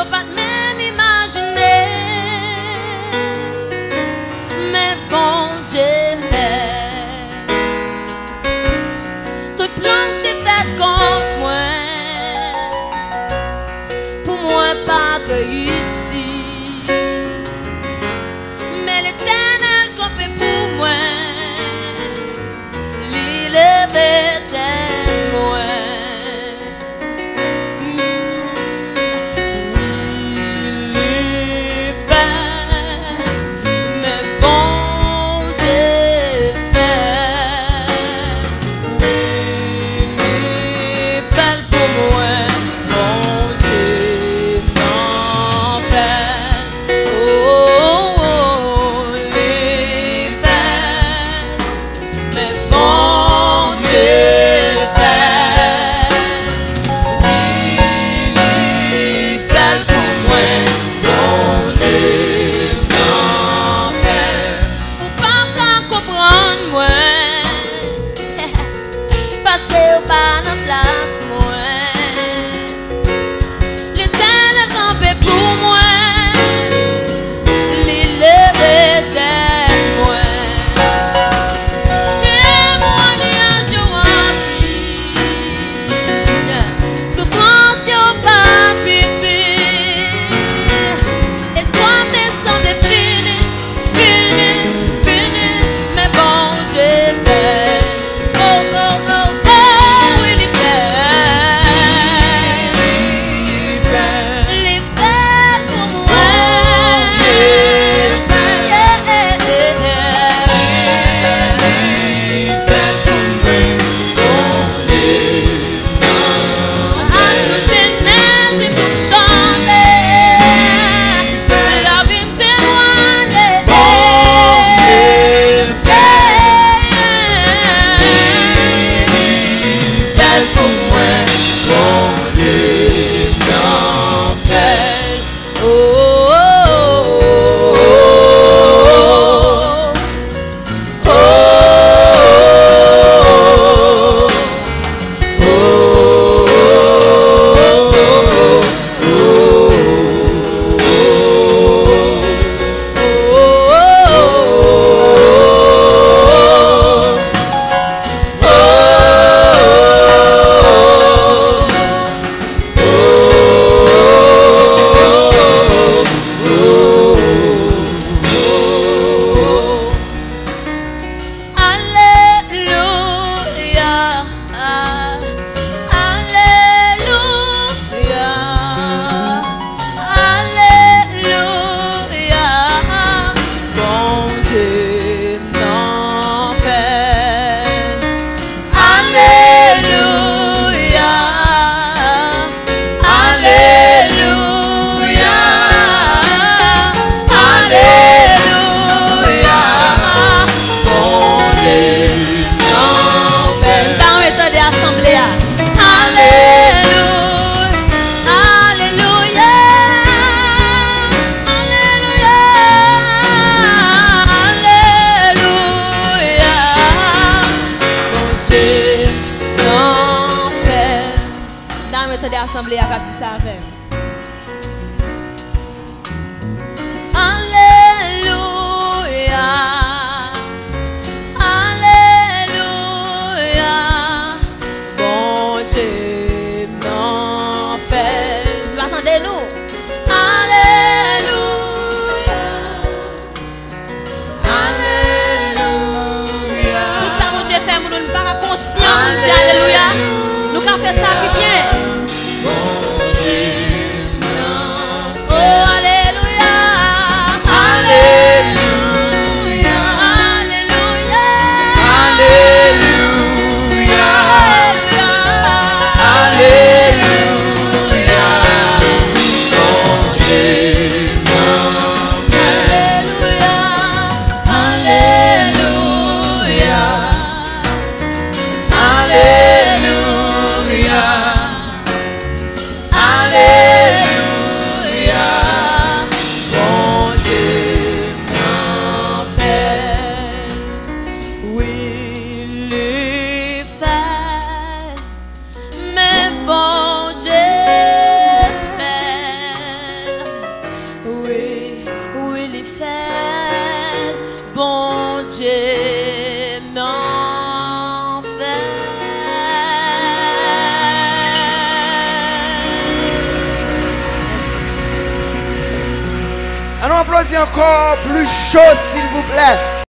yo pas même imaginer. Mais bon Dieu fait. Tout plan que t'es fait contre moi, pour moi pas réussi. Mais l'Éternel compte pour moi, l'élever moi. Assemblée à cap dit ça avec. Alléluia. Alléluia. Bon Dieu m'en fait. Attendez-nous. Alléluia. Alléluia. Tout ça mon Dieu fait, nous ne sommes pas conscients. Alléluia. Nous avons fait ça plus bien. Bon Dieu. encore plus chaud, s'il vous plaît.